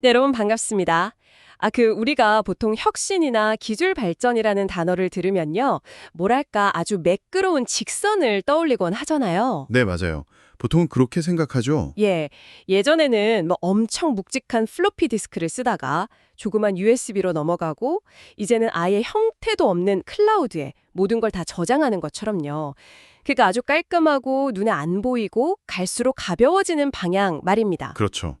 네, 여러분 반갑습니다. 우리가 보통 혁신이나 기술 발전이라는 단어를 들으면요. 뭐랄까 아주 매끄러운 직선을 떠올리곤 하잖아요. 네, 맞아요. 보통은 그렇게 생각하죠. 예, 예전에는 엄청 묵직한 플로피 디스크를 쓰다가 조그만 USB로 넘어가고 이제는 아예 형태도 없는 클라우드에 모든 걸 다 저장하는 것처럼요. 그러니까 아주 깔끔하고 눈에 안 보이고 갈수록 가벼워지는 방향 말입니다. 그렇죠.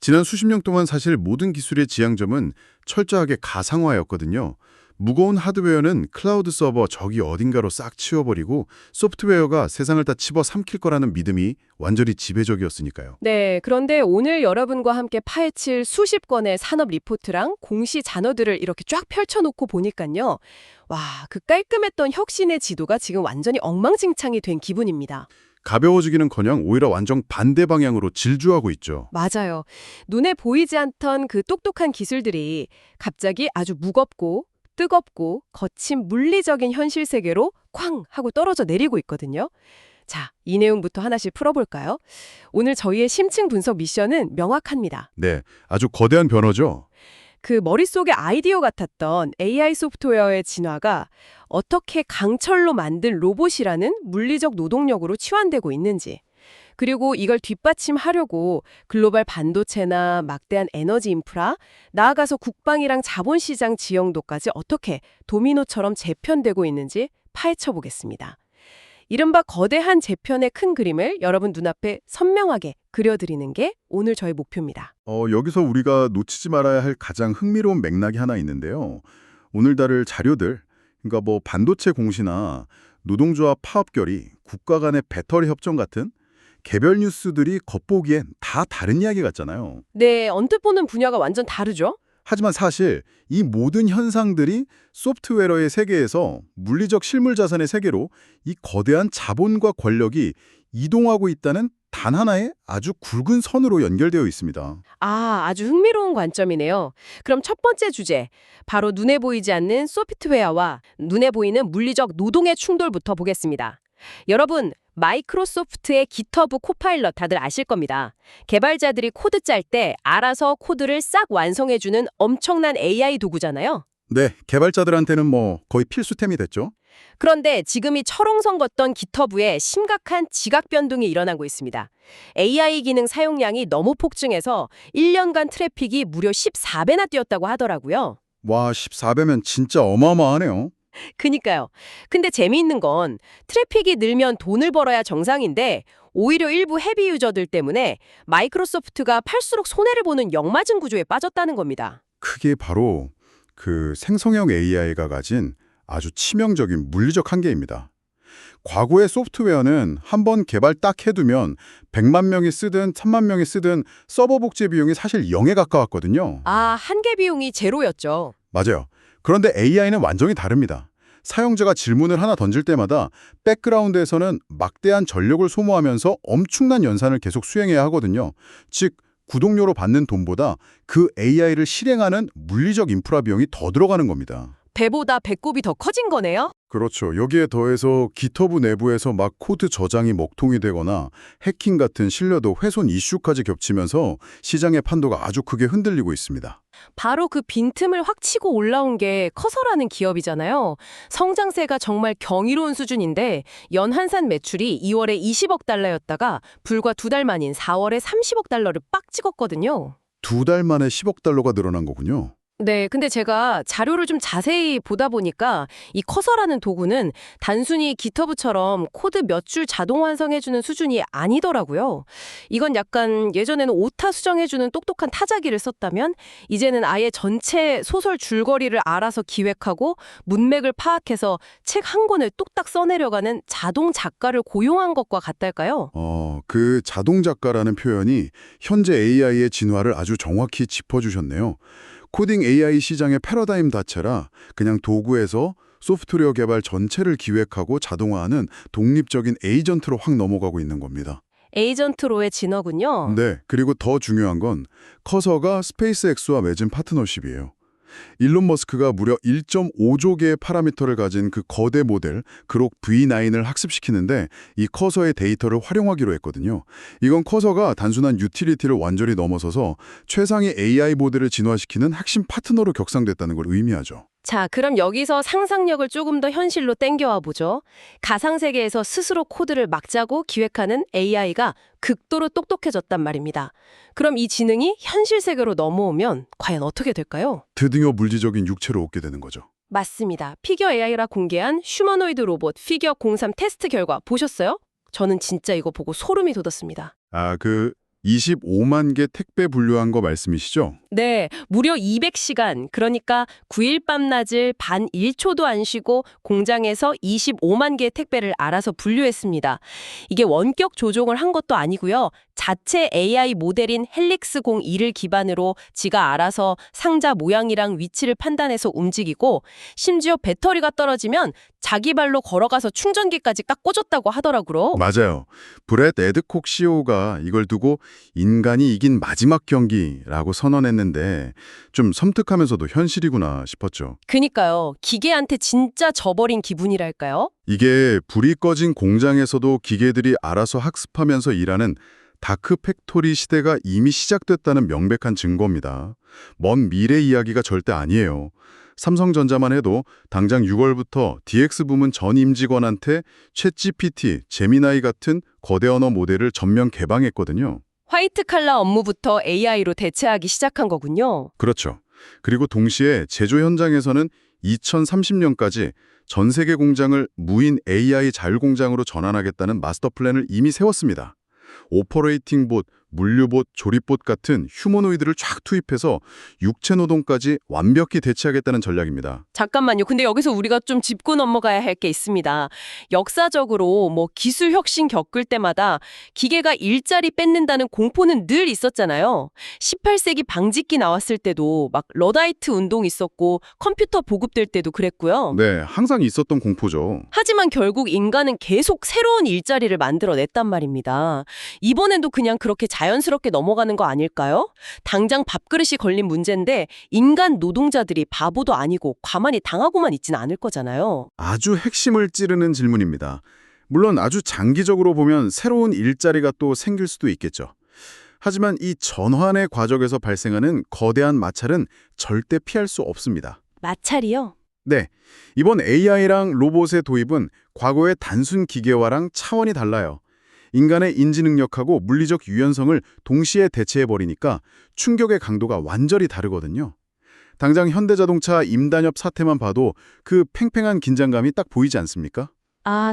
지난 수십 년 동안 사실 모든 기술의 지향점은 철저하게 가상화였거든요. 무거운 하드웨어는 클라우드 서버 저기 어딘가로 싹 치워버리고 소프트웨어가 세상을 다 집어삼킬 거라는 믿음이 완전히 지배적이었으니까요. 네, 그런데 오늘 여러분과 함께 파헤칠 수십 건의 산업 리포트랑 공시 자료들을 이렇게 쫙 펼쳐놓고 보니까요. 와, 그 깔끔했던 혁신의 지도가 지금 완전히 엉망진창이 된 기분입니다. 가벼워지기는커녕 오히려 완전 반대 방향으로 질주하고 있죠. 맞아요. 눈에 보이지 않던 그 똑똑한 기술들이 갑자기 아주 무겁고 뜨겁고 거친 물리적인 현실 세계로 쾅 하고 떨어져 내리고 있거든요. 자, 이 내용부터 하나씩 풀어볼까요? 오늘 저희의 심층 분석 미션은 명확합니다. 네, 아주 거대한 변화죠. 그 머릿속에 아이디어 같았던 AI 소프트웨어의 진화가 어떻게 강철로 만든 로봇이라는 물리적 노동력으로 치환되고 있는지, 그리고 이걸 뒷받침하려고 글로벌 반도체나 막대한 에너지 인프라, 나아가서 국방이랑 자본시장 지형도까지 어떻게 도미노처럼 재편되고 있는지 파헤쳐 보겠습니다. 이른바 거대한 재편의 큰 그림을 여러분 눈앞에 선명하게 그려드리는 게 오늘 저희 목표입니다. 여기서 우리가 놓치지 말아야 할 가장 흥미로운 맥락이 하나 있는데요. 오늘 다룰 자료들, 그러니까 뭐 반도체 공시나 노동조합 파업 결의, 국가 간의 배터리 협정 같은 개별 뉴스들이 겉보기엔 다 다른 이야기 같잖아요. 네, 언뜻 보는 분야가 완전 다르죠? 하지만 사실 이 모든 현상들이 소프트웨어의 세계에서 물리적 실물 자산의 세계로 이 거대한 자본과 권력이 이동하고 있다는 단 하나의 아주 굵은 선으로 연결되어 있습니다. 아주 흥미로운 관점이네요. 그럼 첫 번째 주제, 바로 눈에 보이지 않는 소프트웨어와 눈에 보이는 물리적 노동의 충돌부터 보겠습니다. 여러분, 마이크로소프트의 GitHub 코파일럿 다들 아실 겁니다. 개발자들이 코드 짤 때 알아서 코드를 싹 완성해주는 엄청난 AI 도구잖아요. 네, 개발자들한테는 뭐 거의 필수템이 됐죠. 그런데 지금 이 철옹성 걷던 GitHub에 심각한 지각 변동이 일어나고 있습니다. AI 기능 사용량이 너무 폭증해서 1년간 트래픽이 무려 14배나 뛰었다고 하더라고요. 와, 14배면 진짜 어마어마하네요. 그니까요. 근데 재미있는 건 트래픽이 늘면 돈을 벌어야 정상인데 오히려 일부 헤비 유저들 때문에 마이크로소프트가 팔수록 손해를 보는 역마진 구조에 빠졌다는 겁니다. 그게 바로 그 생성형 AI가 가진 아주 치명적인 물리적 한계입니다. 과거의 소프트웨어는 한번 개발 딱 해두면 100만 명이 쓰든 1000만 명이 쓰든 서버 복제 비용이 사실 0에 가까웠거든요. 한계 비용이 제로였죠. 맞아요. 그런데 AI는 완전히 다릅니다. 사용자가 질문을 하나 던질 때마다 백그라운드에서는 막대한 전력을 소모하면서 엄청난 연산을 계속 수행해야 하거든요. 즉, 구독료로 받는 돈보다 그 AI를 실행하는 물리적 인프라 비용이 더 들어가는 겁니다. 배보다 배꼽이 더 커진 거네요? 그렇죠. 여기에 더해서 GitHub 내부에서 막 코드 저장이 먹통이 되거나 해킹 같은 신뢰도 훼손 이슈까지 겹치면서 시장의 판도가 아주 크게 흔들리고 있습니다. 바로 그 빈틈을 확 치고 올라온 게 커서라는 기업이잖아요. 성장세가 정말 경이로운 수준인데 연한산 매출이 2월에 20억 달러였다가 불과 2달 만인 4월에 30억 달러를 빡 찍었거든요. 2달 만에 10억 달러가 늘어난 거군요. 네, 근데 제가 자료를 좀 자세히 보다 보니까 이 커서라는 도구는 단순히 GitHub처럼 코드 몇 줄 자동 완성해주는 수준이 아니더라고요. 이건 약간 예전에는 오타 수정해주는 똑똑한 타자기를 썼다면 이제는 아예 전체 소설 줄거리를 알아서 기획하고 문맥을 파악해서 책 한 권을 뚝딱 써내려가는 자동 작가를 고용한 것과 같달까요? 그 자동 작가라는 표현이 현재 AI의 진화를 아주 정확히 짚어주셨네요. 코딩 AI 시장의 패러다임 자체라 그냥 도구에서 소프트웨어 개발 전체를 기획하고 자동화하는 독립적인 에이전트로 확 넘어가고 있는 겁니다. 에이전트로의 진화군요. 네, 그리고 더 중요한 건 커서가 스페이스X와 맺은 파트너십이에요. 일론 머스크가 무려 1.5조 개의 파라미터를 가진 그 거대 모델 그록 V9을 학습시키는데 이 커서의 데이터를 활용하기로 했거든요. 이건 커서가 단순한 유틸리티를 완전히 넘어서서 최상의 AI 모델을 진화시키는 핵심 파트너로 격상됐다는 걸 의미하죠. 자, 그럼 여기서 상상력을 조금 더 현실로 땡겨와 보죠. 가상세계에서 스스로 코드를 막 짜고 기획하는 AI가 극도로 똑똑해졌단 말입니다. 그럼 이 지능이 현실 세계로 넘어오면 과연 어떻게 될까요? 드디어 물리적인 육체로 얻게 되는 거죠. 맞습니다. 피겨 AI라 공개한 휴머노이드 로봇 피겨 03 테스트 결과 보셨어요? 저는 진짜 이거 보고 소름이 돋았습니다. 25만 개 택배 분류한 거 말씀이시죠? 네, 무려 200시간, 그러니까 9일 밤낮을 반 1초도 안 쉬고 공장에서 25만 개의 택배를 알아서 분류했습니다. 이게 원격 조종을 한 것도 아니고요. 자체 AI 모델인 헬릭스 02를 기반으로 지가 알아서 상자 모양이랑 위치를 판단해서 움직이고 심지어 배터리가 떨어지면 자기 발로 걸어가서 충전기까지 딱 꽂았다고 하더라고요. 맞아요. 브렛 에드콕 CEO가 이걸 두고 인간이 이긴 마지막 경기라고 선언했는데 좀 섬뜩하면서도 현실이구나 싶었죠. 그니까요. 기계한테 진짜 져버린 기분이랄까요? 이게 불이 꺼진 공장에서도 기계들이 알아서 학습하면서 일하는 다크 팩토리 시대가 이미 시작됐다는 명백한 증거입니다. 먼 미래 이야기가 절대 아니에요. 삼성전자만 해도 당장 6월부터 DX 부문 전 임직원한테 챗GPT, 제미나이 같은 거대 언어 모델을 전면 개방했거든요. 화이트 칼라 업무부터 AI로 대체하기 시작한 거군요. 그렇죠. 그리고 동시에 제조 현장에서는 2030년까지 전 세계 공장을 무인 AI 자율공장으로 전환하겠다는 마스터 플랜을 이미 세웠습니다. 오퍼레이팅 봇, 물류봇, 조립봇 같은 휴머노이드를 쫙 투입해서 육체 노동까지 완벽히 대체하겠다는 전략입니다. 잠깐만요. 근데 여기서 우리가 좀 짚고 넘어가야 할 게 있습니다. 역사적으로 기술 혁신 겪을 때마다 기계가 일자리 뺏는다는 공포는 늘 있었잖아요. 18세기 방직기 나왔을 때도 막 러다이트 운동 있었고 컴퓨터 보급될 때도 그랬고요. 네, 항상 있었던 공포죠. 하지만 결국 인간은 계속 새로운 일자리를 만들어냈단 말입니다. 이번엔도 그냥 그렇게 자연스럽게 넘어가는 거 아닐까요? 당장 밥그릇이 걸린 문제인데 인간 노동자들이 바보도 아니고 가만히 당하고만 있진 않을 거잖아요. 아주 핵심을 찌르는 질문입니다. 물론 아주 장기적으로 보면 새로운 일자리가 또 생길 수도 있겠죠. 하지만 이 전환의 과정에서 발생하는 거대한 마찰은 절대 피할 수 없습니다. 마찰이요? 네, 이번 AI랑 로봇의 도입은 과거의 단순 기계화랑 차원이 달라요. 인간의 인지 능력하고 물리적 유연성을 동시에 대체해버리니까 충격의 강도가 완전히 다르거든요. 당장 현대자동차 임단협 사태만 봐도 그 팽팽한 긴장감이 딱 보이지 않습니까?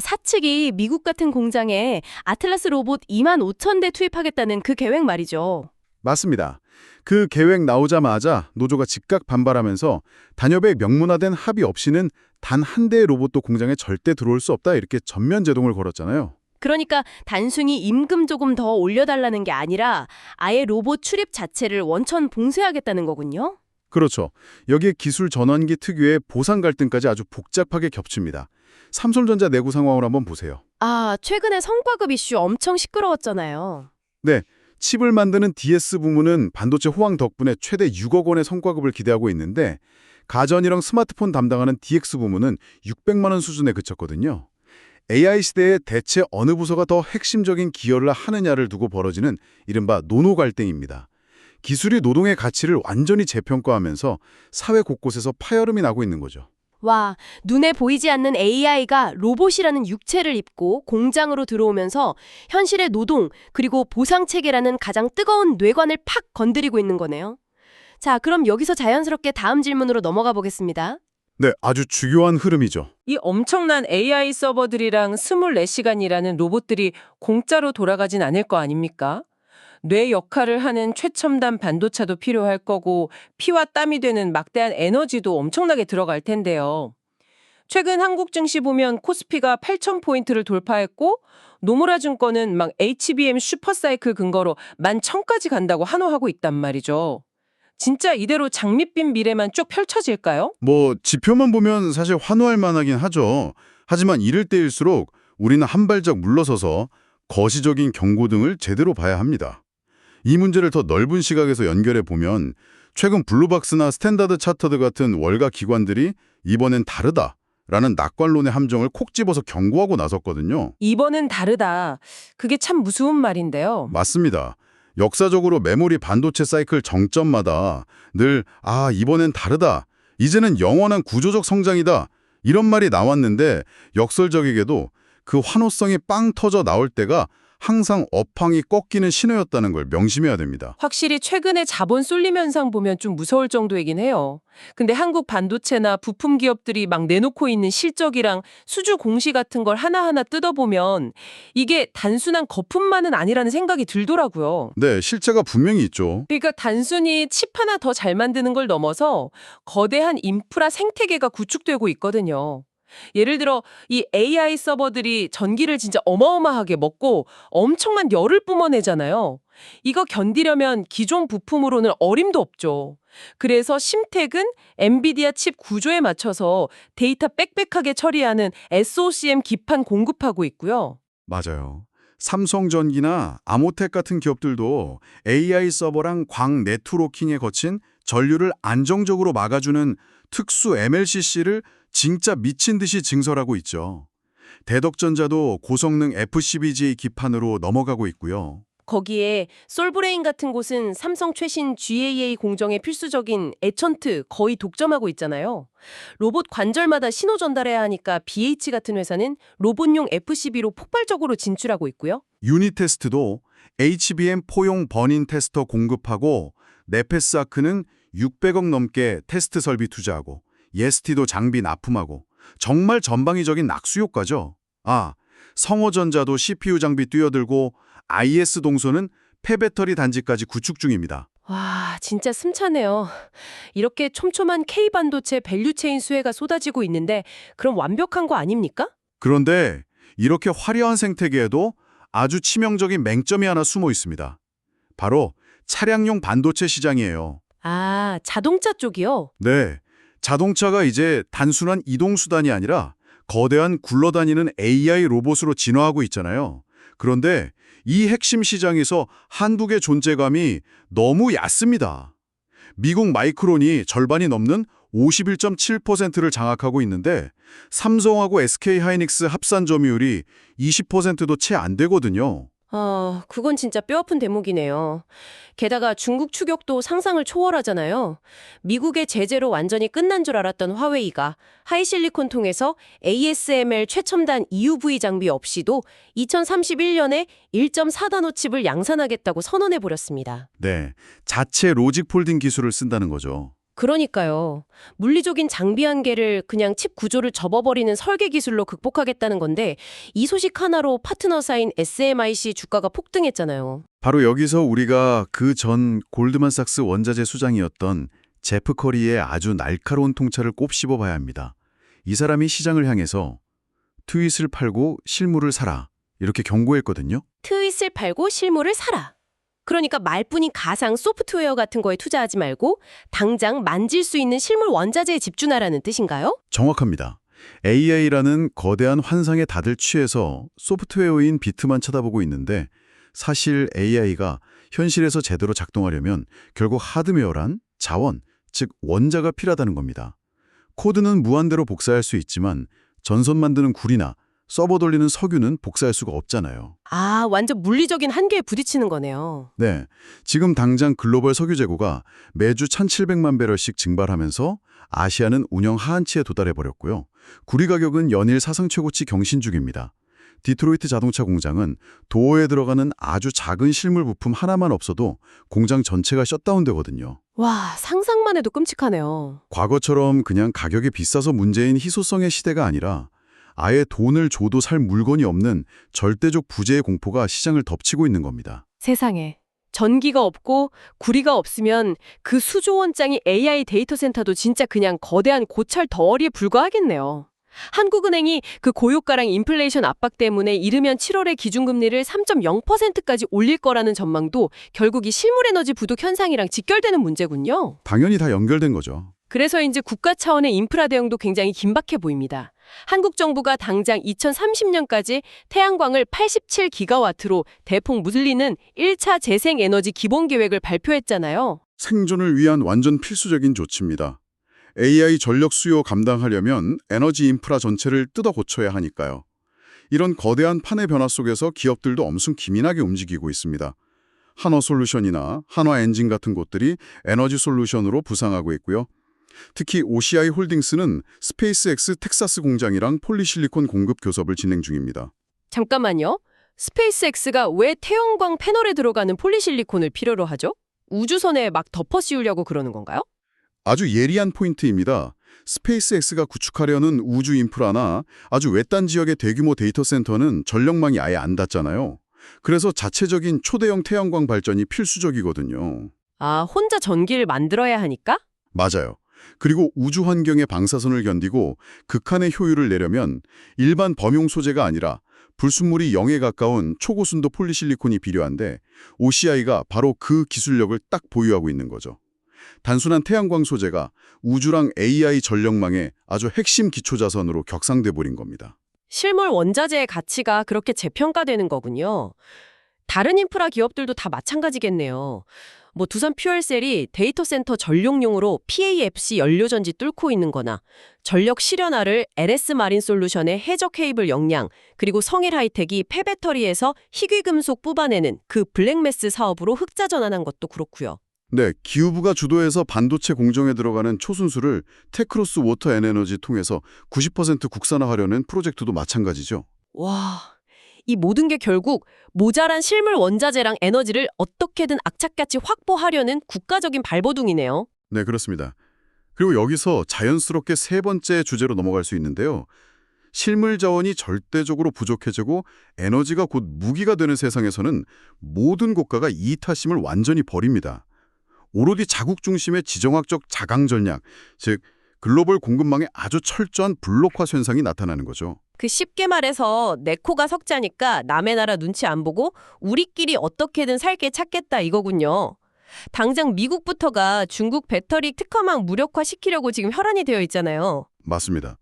사측이 미국 같은 공장에 아틀라스 로봇 25,000대 투입하겠다는 그 계획 말이죠. 맞습니다. 그 계획 나오자마자 노조가 즉각 반발하면서 단협의 명문화된 합의 없이는 단 한 대의 로봇도 공장에 절대 들어올 수 없다 이렇게 전면 제동을 걸었잖아요. 그러니까 단순히 임금 조금 더 올려달라는 게 아니라 아예 로봇 출입 자체를 원천 봉쇄하겠다는 거군요. 그렇죠. 여기에 기술 전환기 특유의 보상 갈등까지 아주 복잡하게 겹칩니다. 삼성전자 내부 상황을 한번 보세요. 최근에 성과급 이슈 엄청 시끄러웠잖아요. 네, 칩을 만드는 DS 부문은 반도체 호황 덕분에 최대 6억 원의 성과급을 기대하고 있는데 가전이랑 스마트폰 담당하는 DX 부문은 600만 원 수준에 그쳤거든요. AI 시대에 대체 어느 부서가 더 핵심적인 기여를 하느냐를 두고 벌어지는 이른바 노노 갈등입니다. 기술이 노동의 가치를 완전히 재평가하면서 사회 곳곳에서 파열음이 나고 있는 거죠. 와, 눈에 보이지 않는 AI가 로봇이라는 육체를 입고 공장으로 들어오면서 현실의 노동 그리고 보상체계라는 가장 뜨거운 뇌관을 팍 건드리고 있는 거네요. 자, 그럼 여기서 자연스럽게 다음 질문으로 넘어가 보겠습니다. 네, 아주 중요한 흐름이죠. 이 엄청난 AI 서버들이랑 24시간이라는 로봇들이 공짜로 돌아가진 않을 거 아닙니까? 뇌 역할을 하는 최첨단 반도체도 필요할 거고 피와 땀이 되는 막대한 에너지도 엄청나게 들어갈 텐데요. 최근 한국 증시 보면 코스피가 8,000포인트를 돌파했고 노무라 증권은 막 HBM 슈퍼사이클 근거로 11,000까지 간다고 한호하고 있단 말이죠. 진짜 이대로 장밋빛 미래만 쭉 펼쳐질까요? 지표만 보면 사실 환호할 만하긴 하죠. 하지만 이럴 때일수록 우리는 한 발짝 물러서서 거시적인 경고등을 제대로 봐야 합니다. 이 문제를 더 넓은 시각에서 연결해 보면 최근 블루박스나 스탠다드 차터드 같은 월가 기관들이 이번엔 다르다라는 낙관론의 함정을 콕 집어서 경고하고 나섰거든요. 이번은 다르다. 그게 참 무서운 말인데요. 맞습니다. 역사적으로 메모리 반도체 사이클 정점마다 늘 이번엔 다르다. 이제는 영원한 구조적 성장이다. 이런 말이 나왔는데 역설적이게도 그 환호성이 빵 터져 나올 때가 항상 업황이 꺾이는 신호였다는 걸 명심해야 됩니다. 확실히 최근에 자본 쏠림 현상 보면 좀 무서울 정도이긴 해요. 근데 한국 반도체나 부품 기업들이 막 내놓고 있는 실적이랑 수주 공시 같은 걸 하나하나 뜯어보면 이게 단순한 거품만은 아니라는 생각이 들더라고요. 네, 실체가 분명히 있죠. 그러니까 단순히 칩 하나 더 잘 만드는 걸 넘어서 거대한 인프라 생태계가 구축되고 있거든요. 예를 들어 이 AI 서버들이 전기를 진짜 어마어마하게 먹고 엄청난 열을 뿜어내잖아요. 이거 견디려면 기존 부품으로는 어림도 없죠. 그래서 심택은 엔비디아 칩 구조에 맞춰서 데이터 빽빽하게 처리하는 SOCM 기판 공급하고 있고요. 맞아요. 삼성전기나 아모텍 같은 기업들도 AI 서버랑 광 네트워킹에 거친 전류를 안정적으로 막아주는 특수 MLCC를 진짜 미친 듯이 증설하고 있죠. 대덕전자도 고성능 FCBGA 기판으로 넘어가고 있고요. 거기에 솔브레인 같은 곳은 삼성 최신 GAA 공정에 필수적인 에천트 거의 독점하고 있잖아요. 로봇 관절마다 신호 전달해야 하니까 BH 같은 회사는 로봇용 FCB로 폭발적으로 진출하고 있고요. 유니테스트도 HBM 포용 버닌 테스터 공급하고 네페스아크는 600억 넘게 테스트 설비 투자하고 예스티도 장비 납품하고 정말 전방위적인 낙수효과죠. 성호전자도 CPU 장비 뛰어들고 IS 동소는 폐배터리 단지까지 구축 중입니다. 와, 진짜 숨차네요. 이렇게 촘촘한 K반도체 밸류체인 수혜가 쏟아지고 있는데 그럼 완벽한 거 아닙니까? 그런데 이렇게 화려한 생태계에도 아주 치명적인 맹점이 하나 숨어 있습니다. 바로 차량용 반도체 시장이에요. 자동차 쪽이요? 네, 자동차가 이제 단순한 이동수단이 아니라 거대한 굴러다니는 AI 로봇으로 진화하고 있잖아요. 그런데 이 핵심 시장에서 한국의 존재감이 너무 얕습니다. 미국 마이크론이 절반이 넘는 51.7%를 장악하고 있는데 삼성하고 SK하이닉스 합산 점유율이 20%도 채 안 되거든요. 그건 진짜 뼈아픈 대목이네요. 게다가 중국 추격도 상상을 초월하잖아요. 미국의 제재로 완전히 끝난 줄 알았던 화웨이가 하이실리콘 통해서 ASML 최첨단 EUV 장비 없이도 2031년에 1.4나노 칩을 양산하겠다고 선언해버렸습니다. 네, 자체 로직 폴딩 기술을 쓴다는 거죠. 그러니까요. 물리적인 장비 한계를 그냥 칩 구조를 접어버리는 설계 기술로 극복하겠다는 건데 이 소식 하나로 파트너사인 SMIC 주가가 폭등했잖아요. 바로 여기서 우리가 그 전 골드만삭스 원자재 수장이었던 제프 커리의 아주 날카로운 통찰을 꼽씹어 봐야 합니다. 이 사람이 시장을 향해서 트윗을 팔고 실물을 사라 이렇게 경고했거든요. 트윗을 팔고 실물을 사라. 그러니까 말뿐인 가상 소프트웨어 같은 거에 투자하지 말고 당장 만질 수 있는 실물 원자재에 집중하라는 뜻인가요? 정확합니다. AI라는 거대한 환상에 다들 취해서 소프트웨어인 비트만 쳐다보고 있는데 사실 AI가 현실에서 제대로 작동하려면 결국 하드웨어란 자원, 즉 원자가 필요하다는 겁니다. 코드는 무한대로 복사할 수 있지만 전선 만드는 구리나 서버 돌리는 석유는 복사할 수가 없잖아요. 완전 물리적인 한계에 부딪히는 거네요. 네, 지금 당장 글로벌 석유 재고가 매주 1,700만 배럴씩 증발하면서 아시아는 운영 하한치에 도달해버렸고요. 구리 가격은 연일 사상 최고치 경신 중입니다. 디트로이트 자동차 공장은 도어에 들어가는 아주 작은 실물 부품 하나만 없어도 공장 전체가 셧다운되거든요. 와, 상상만 해도 끔찍하네요. 과거처럼 그냥 가격이 비싸서 문제인 희소성의 시대가 아니라 아예 돈을 줘도 살 물건이 없는 절대적 부재의 공포가 시장을 덮치고 있는 겁니다. 세상에. 전기가 없고 구리가 없으면 그 수조 원장이 AI 데이터 센터도 진짜 그냥 거대한 고철 덩어리에 불과하겠네요. 한국은행이 그 고유가랑 인플레이션 압박 때문에 이르면 7월에 기준금리를 3.0%까지 올릴 거라는 전망도 결국 이 실물에너지 부족 현상이랑 직결되는 문제군요. 당연히 다 연결된 거죠. 그래서 이제 국가 차원의 인프라 대응도 굉장히 긴박해 보입니다. 한국 정부가 당장 2030년까지 태양광을 87기가와트로 대폭 물리는 1차 재생에너지 기본계획을 발표했잖아요. 생존을 위한 완전 필수적인 조치입니다. AI 전력 수요 감당하려면 에너지 인프라 전체를 뜯어 고쳐야 하니까요. 이런 거대한 판의 변화 속에서 기업들도 엄청 기민하게 움직이고 있습니다. 한화솔루션이나 한화엔진 같은 곳들이 에너지 솔루션으로 부상하고 있고요. 특히 OCI 홀딩스는 스페이스X 텍사스 공장이랑 폴리실리콘 공급 교섭을 진행 중입니다. 잠깐만요. 스페이스X가 왜 태양광 패널에 들어가는 폴리실리콘을 필요로 하죠? 우주선에 막 덮어 씌우려고 그러는 건가요? 아주 예리한 포인트입니다. 스페이스X가 구축하려는 우주 인프라나 아주 외딴 지역의 대규모 데이터 센터는 전력망이 아예 안 닿잖아요. 그래서 자체적인 초대형 태양광 발전이 필수적이거든요. 아, 혼자 전기를 만들어야 하니까? 맞아요. 그리고 우주 환경의 방사선을 견디고 극한의 효율을 내려면 일반 범용 소재가 아니라 불순물이 0에 가까운 초고순도 폴리실리콘이 필요한데 OCI가 바로 그 기술력을 딱 보유하고 있는 거죠. 단순한 태양광 소재가 우주랑 AI 전력망의 아주 핵심 기초자산으로 격상돼 버린 겁니다. 실물 원자재의 가치가 그렇게 재평가되는 거군요. 다른 인프라 기업들도 다 마찬가지겠네요. 뭐 두산 퓨얼셀이 데이터 센터 전력용으로 PAFC 연료전지 뚫고 있는 거나 전력 실현화를 LS 마린 솔루션의 해저 케이블 역량, 그리고 성일 하이텍이 폐배터리에서 희귀금속 뽑아내는 그 블랙매스 사업으로 흑자 전환한 것도 그렇고요. 네, 기후부가 주도해서 반도체 공정에 들어가는 초순수를 테크로스 워터 앤에너지 통해서 90% 국산화하려는 프로젝트도 마찬가지죠. 와, 이 모든 게 결국 모자란 실물 원자재랑 에너지를 어떻게든 악착같이 확보하려는 국가적인 발버둥이네요. 네, 그렇습니다. 그리고 여기서 자연스럽게 세 번째 주제로 넘어갈 수 있는데요. 실물 자원이 절대적으로 부족해지고 에너지가 곧 무기가 되는 세상에서는 모든 국가가 이타심을 완전히 버립니다. 오로지 자국 중심의 지정학적 자강 전략, 즉 글로벌 공급망의 아주 철저한 블록화 현상이 나타나는 거죠. 그 쉽게 말해서 내 코가 석자니까 남의 나라 눈치 안 보고 우리끼리 어떻게든 살게 찾겠다 이거군요. 당장 미국부터가 중국 배터리 특허망 무력화시키려고 지금 혈안이 되어 있잖아요. 맞습니다.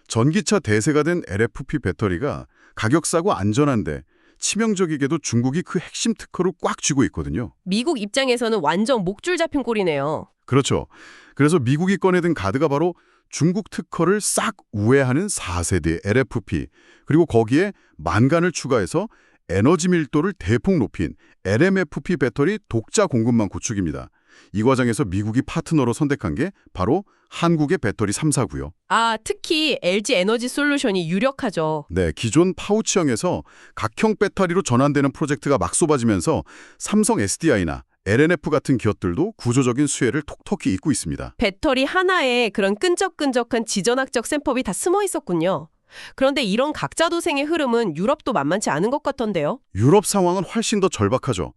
전기차 대세가 된 LFP 배터리가 가격 싸고 안전한데 치명적이게도 중국이 그 핵심 특허를 꽉 쥐고 있거든요. 미국 입장에서는 완전 목줄 잡힌 꼴이네요. 그렇죠. 그래서 미국이 꺼내든 카드가 바로 중국 특허를 싹 우회하는 4세대 LFP, 그리고 거기에 만간을 추가해서 에너지 밀도를 대폭 높인 LMFP 배터리 독자 공급망 구축입니다. 이 과정에서 미국이 파트너로 선택한 게 바로 한국의 배터리 3사고요. 아, 특히 LG 에너지 솔루션이 유력하죠. 네, 기존 파우치형에서 각형 배터리로 전환되는 프로젝트가 막 쏟아지면서 삼성 SDI나 LNF 같은 기업들도 구조적인 수혜를 톡톡히 잇고 있습니다. 배터리 하나에 그런 끈적끈적한 지정학적 셈법이 다 숨어 있었군요. 그런데 이런 각자 도생의 흐름은 유럽도 만만치 않은 것 같던데요. 유럽 상황은 훨씬 더 절박하죠.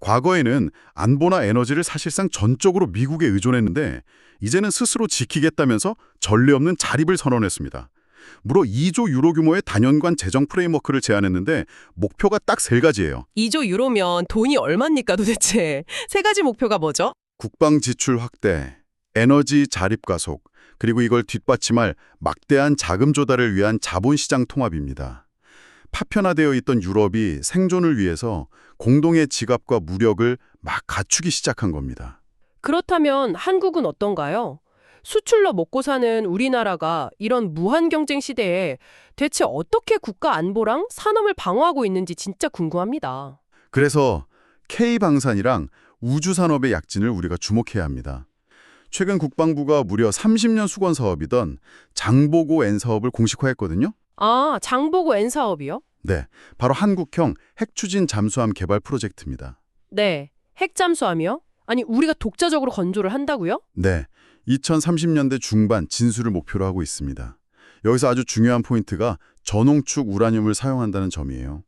과거에는 안보나 에너지를 사실상 전적으로 미국에 의존했는데 이제는 스스로 지키겠다면서 전례 없는 자립을 선언했습니다. 무려 2조 유로 규모의 단연간 재정 프레임워크를 제안했는데 목표가 딱 세 가지예요. 2조 유로면 돈이 얼마입니까 도대체? 세 가지 목표가 뭐죠? 국방 지출 확대, 에너지 자립 가속, 그리고 이걸 뒷받침할 막대한 자금 조달을 위한 자본시장 통합입니다. 파편화되어 있던 유럽이 생존을 위해서 공동의 지갑과 무력을 막 갖추기 시작한 겁니다. 그렇다면 한국은 어떤가요? 수출로 먹고 사는 우리나라가 이런 무한 경쟁 시대에 대체 어떻게 국가 안보랑 산업을 방어하고 있는지 진짜 궁금합니다. 그래서 K방산이랑 우주산업의 약진을 우리가 주목해야 합니다. 최근 국방부가 무려 30년 수건 사업이던 장보고 N 사업을 공식화했거든요. 아, 장보고 N 사업이요? 네, 바로 한국형 핵추진 잠수함 개발 프로젝트입니다. 네, 핵잠수함이요? 아니, 우리가 독자적으로 건조를 한다고요? 네, 2030년대 중반 진수를 목표로 하고 있습니다. 여기서 아주 중요한 포인트가 저농축 우라늄을 사용한다는 점이에요.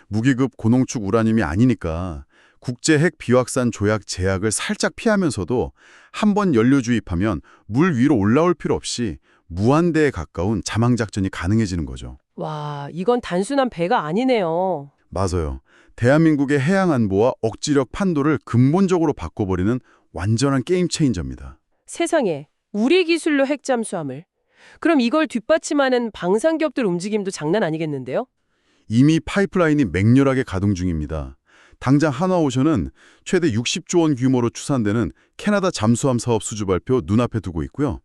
무기급 고농축 우라늄이 아니니까 국제 핵 비확산 조약 제약을 살짝 피하면서도 한 번 연료 주입하면 물 위로 올라올 필요 없이 무한대에 가까운 자망작전이 가능해지는 거죠. 와, 이건 단순한 배가 아니네요. 맞아요. 대한민국의 해양 안보와 억지력 판도를 근본적으로 바꿔버리는 완전한 게임 체인저입니다. 세상에, 우리 기술로 핵잠수함을. 그럼 이걸 뒷받침하는 방산기업들 움직임도 장난 아니겠는데요? 이미 파이프라인이 맹렬하게 가동 중입니다. 당장 한화오션은 최대 60조 원 규모로 추산되는 캐나다 잠수함 사업 수주 발표 눈앞에 두고 있고요.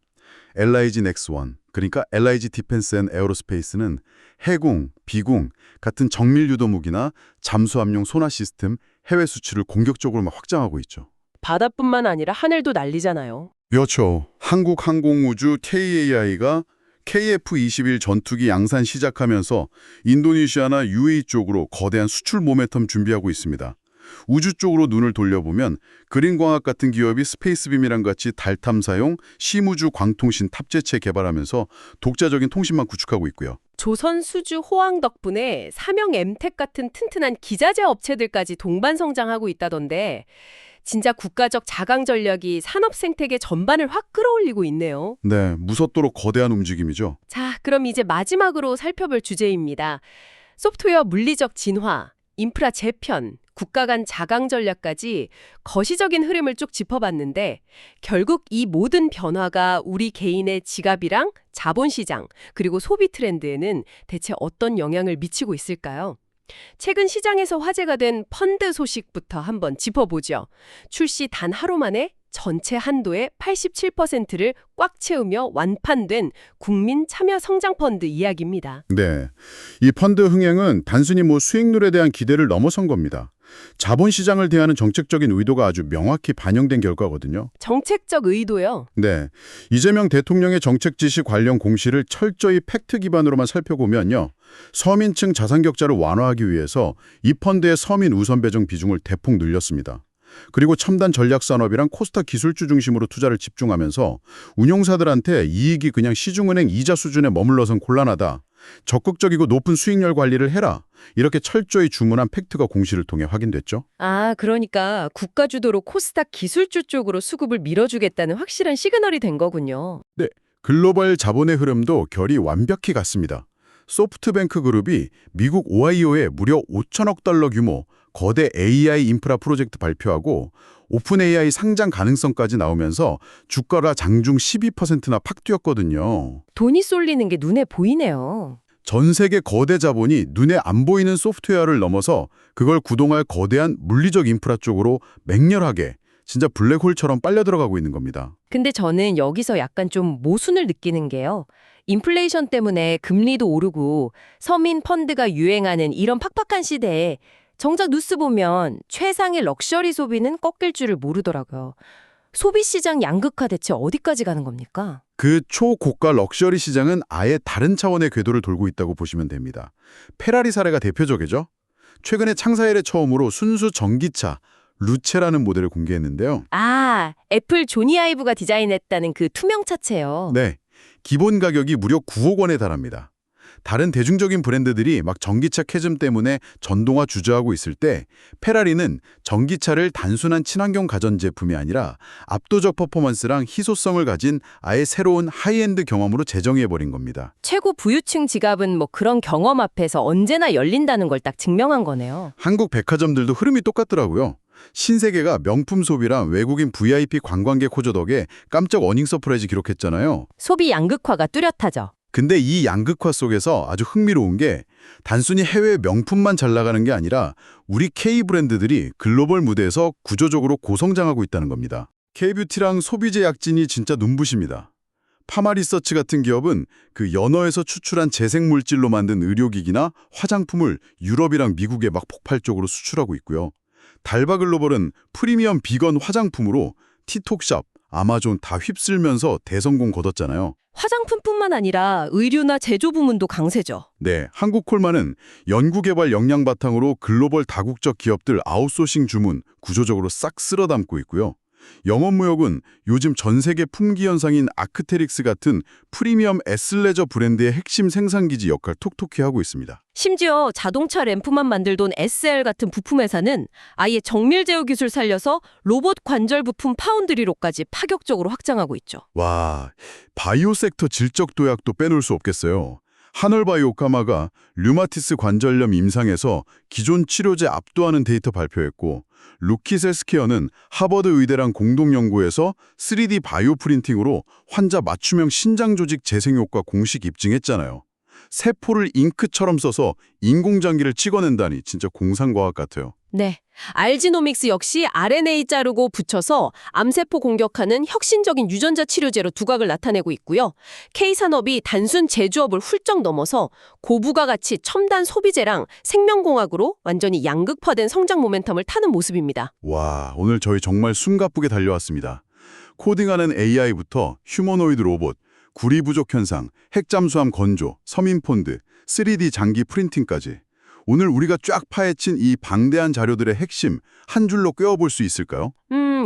LIG 넥스원, 그러니까 LIG 디펜스 앤 에어로스페이스는 해공, 비공 같은 정밀 유도 무기나 잠수함용 소나 시스템 해외 수출을 공격적으로 막 확장하고 있죠. 바다뿐만 아니라 하늘도 난리잖아요. 그렇죠. 한국항공우주 KAI가 KF-21 전투기 양산 시작하면서 인도네시아나 UAE 쪽으로 거대한 수출 모멘텀 준비하고 있습니다. 우주 쪽으로 눈을 돌려보면 그린광학 같은 기업이 스페이스빔이랑 같이 달 탐사용 심우주 광통신 탑재체 개발하면서 독자적인 통신망 구축하고 있고요. 조선 수주 호황 덕분에 사명 엠텍 같은 튼튼한 기자재 업체들까지 동반 성장하고 있다던데 진짜 국가적 자강 전략이 산업 생태계 전반을 확 끌어올리고 있네요. 네, 무섭도록 거대한 움직임이죠. 자, 그럼 이제 마지막으로 살펴볼 주제입니다. 소프트웨어 물리적 진화, 인프라 재편, 국가 간 자강 전략까지 거시적인 흐름을 쭉 짚어봤는데 결국 이 모든 변화가 우리 개인의 지갑이랑 자본시장 그리고 소비 트렌드에는 대체 어떤 영향을 미치고 있을까요? 최근 시장에서 화제가 된 펀드 소식부터 한번 짚어보죠. 출시 단 하루 만에 전체 한도의 87%를 꽉 채우며 완판된 국민 참여 성장 펀드 이야기입니다. 네, 이 펀드 흥행은 단순히 수익률에 대한 기대를 넘어선 겁니다. 자본시장을 대하는 정책적인 의도가 아주 명확히 반영된 결과거든요. 정책적 의도요? 네, 이재명 대통령의 정책 지시 관련 공시를 철저히 팩트 기반으로만 살펴보면요. 서민층 자산 격차를 완화하기 위해서 이 펀드의 서민 우선 배정 비중을 대폭 늘렸습니다. 그리고 첨단 전략산업이랑 코스닥 기술주 중심으로 투자를 집중하면서 운용사들한테 이익이 그냥 시중은행 이자 수준에 머물러선 곤란하다. 적극적이고 높은 수익률 관리를 해라. 이렇게 철저히 주문한 팩트가 공시를 통해 확인됐죠. 아, 그러니까 국가 주도로 코스닥 기술주 쪽으로 수급을 밀어주겠다는 확실한 시그널이 된 거군요. 네, 글로벌 자본의 흐름도 결이 완벽히 같습니다. 소프트뱅크 그룹이 미국 오하이오에 무려 5천억 달러 규모 거대 AI 인프라 프로젝트 발표하고 오픈 AI 상장 가능성까지 나오면서 주가가 장중 12%나 팍 뛰었거든요. 돈이 쏠리는 게 눈에 보이네요. 전 세계 거대 자본이 눈에 안 보이는 소프트웨어를 넘어서 그걸 구동할 거대한 물리적 인프라 쪽으로 맹렬하게 진짜 블랙홀처럼 빨려 들어가고 있는 겁니다. 근데 저는 여기서 약간 좀 모순을 느끼는 게요. 인플레이션 때문에 금리도 오르고 서민 펀드가 유행하는 이런 팍팍한 시대에 정작 뉴스 보면 최상의 럭셔리 소비는 꺾일 줄을 모르더라고요. 소비 시장 양극화 대체 어디까지 가는 겁니까? 그 초고가 럭셔리 시장은 아예 다른 차원의 궤도를 돌고 있다고 보시면 됩니다. 페라리 사례가 대표적이죠. 최근에 창사 이래 처음으로 순수 전기차 루체라는 모델을 공개했는데요. 아, 애플 조니 아이브가 디자인했다는 그 투명차체요. 네, 기본 가격이 무려 9억 원에 달합니다. 다른 대중적인 브랜드들이 막 전기차 캐즘 때문에 전동화 주저하고 있을 때 페라리는 전기차를 단순한 친환경 가전제품이 아니라 압도적 퍼포먼스랑 희소성을 가진 아예 새로운 하이엔드 경험으로 재정의해버린 겁니다. 최고 부유층 지갑은 뭐 그런 경험 앞에서 언제나 열린다는 걸 딱 증명한 거네요. 한국 백화점들도 흐름이 똑같더라고요. 신세계가 명품 소비랑 외국인 VIP 관광객 호조 덕에 깜짝 어닝 서프라이즈 기록했잖아요. 소비 양극화가 뚜렷하죠. 근데 이 양극화 속에서 아주 흥미로운 게 단순히 해외 명품만 잘 나가는 게 아니라 우리 K 브랜드들이 글로벌 무대에서 구조적으로 고성장하고 있다는 겁니다. K뷰티랑 소비재 약진이 진짜 눈부십니다. 파마리서치 같은 기업은 그 연어에서 추출한 재생물질로 만든 의료기기나 화장품을 유럽이랑 미국에 막 폭발적으로 수출하고 있고요. 달바글로벌은 프리미엄 비건 화장품으로 티톡샵, 아마존 다 휩쓸면서 대성공 거뒀잖아요. 화장품뿐만 아니라 의류나 제조 부문도 강세죠. 네, 한국콜마는 연구개발 역량 바탕으로 글로벌 다국적 기업들 아웃소싱 주문 구조적으로 싹 쓸어 담고 있고요. 영업무역은 요즘 전 세계 품귀 현상인 아크테릭스 같은 프리미엄 애슬레저 브랜드의 핵심 생산기지 역할 톡톡히 하고 있습니다. 심지어 자동차 램프만 만들던 SL 같은 부품 회사는 아예 정밀 제어 기술 살려서 로봇 관절 부품 파운드리로까지 파격적으로 확장하고 있죠. 와, 바이오 섹터 질적 도약도 빼놓을 수 없겠어요. 하널바이오카마가 류마티스 관절염 임상에서 기존 치료제 압도하는 데이터 발표했고 루키셀스케어는 하버드 의대랑 공동 연구에서 3D 바이오 프린팅으로 환자 맞춤형 신장 조직 재생 효과 공식 입증했잖아요. 세포를 잉크처럼 써서 인공장기를 찍어낸다니 진짜 공상과학 같아요. 네. 알지노믹스 역시 RNA 자르고 붙여서 암세포 공격하는 혁신적인 유전자 치료제로 두각을 나타내고 있고요. K산업이 단순 제조업을 훌쩍 넘어서 고부가 가치 첨단 소비재랑 생명공학으로 완전히 양극화된 성장 모멘텀을 타는 모습입니다. 와, 오늘 저희 정말 숨가쁘게 달려왔습니다. 코딩하는 AI부터 휴머노이드 로봇, 구리 부족 현상, 핵잠수함 건조, 서민폰드, 3D 장기 프린팅까지. 오늘 우리가 쫙 파헤친 이 방대한 자료들의 핵심 한 줄로 꿰어볼 수 있을까요?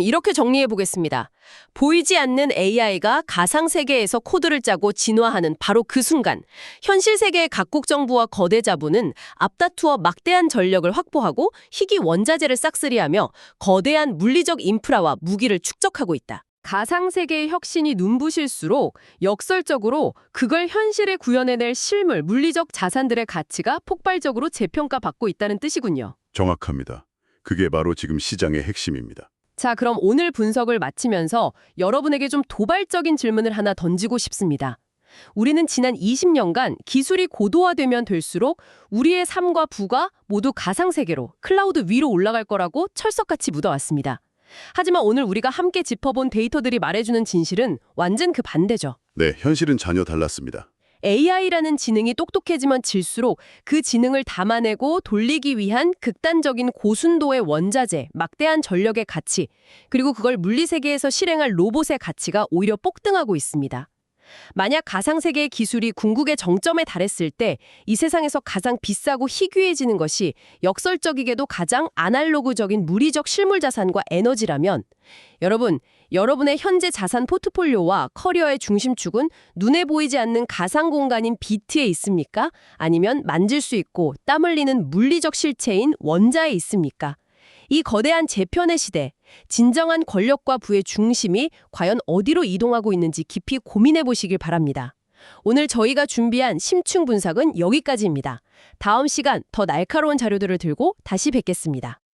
이렇게 정리해 보겠습니다. 보이지 않는 AI가 가상 세계에서 코드를 짜고 진화하는 바로 그 순간, 현실 세계의 각국 정부와 거대 자본은 앞다투어 막대한 전력을 확보하고 희귀 원자재를 싹쓸이하며 거대한 물리적 인프라와 무기를 축적하고 있다. 가상 세계의 혁신이 눈부실수록 역설적으로 그걸 현실에 구현해낼 실물, 물리적 자산들의 가치가 폭발적으로 재평가받고 있다는 뜻이군요. 정확합니다. 그게 바로 지금 시장의 핵심입니다. 자, 그럼 오늘 분석을 마치면서 여러분에게 좀 도발적인 질문을 하나 던지고 싶습니다. 우리는 지난 20년간 기술이 고도화되면 될수록 우리의 삶과 부가 모두 가상세계로, 클라우드 위로 올라갈 거라고 철석같이 묻어왔습니다. 하지만 오늘 우리가 함께 짚어본 데이터들이 말해주는 진실은 완전 그 반대죠. 네, 현실은 전혀 달랐습니다. AI라는 지능이 똑똑해지면 질수록 그 지능을 담아내고 돌리기 위한 극단적인 고순도의 원자재, 막대한 전력의 가치, 그리고 그걸 물리세계에서 실행할 로봇의 가치가 오히려 폭등하고 있습니다. 만약 가상세계의 기술이 궁극의 정점에 달했을 때 이 세상에서 가장 비싸고 희귀해지는 것이 역설적이게도 가장 아날로그적인 물리적 실물 자산과 에너지라면 여러분의 현재 자산 포트폴리오와 커리어의 중심축은 눈에 보이지 않는 가상 공간인 비트에 있습니까? 아니면 만질 수 있고 땀 흘리는 물리적 실체인 원자에 있습니까? 이 거대한 재편의 시대, 진정한 권력과 부의 중심이 과연 어디로 이동하고 있는지 깊이 고민해 보시길 바랍니다. 오늘 저희가 준비한 심층 분석은 여기까지입니다. 다음 시간 더 날카로운 자료들을 들고 다시 뵙겠습니다.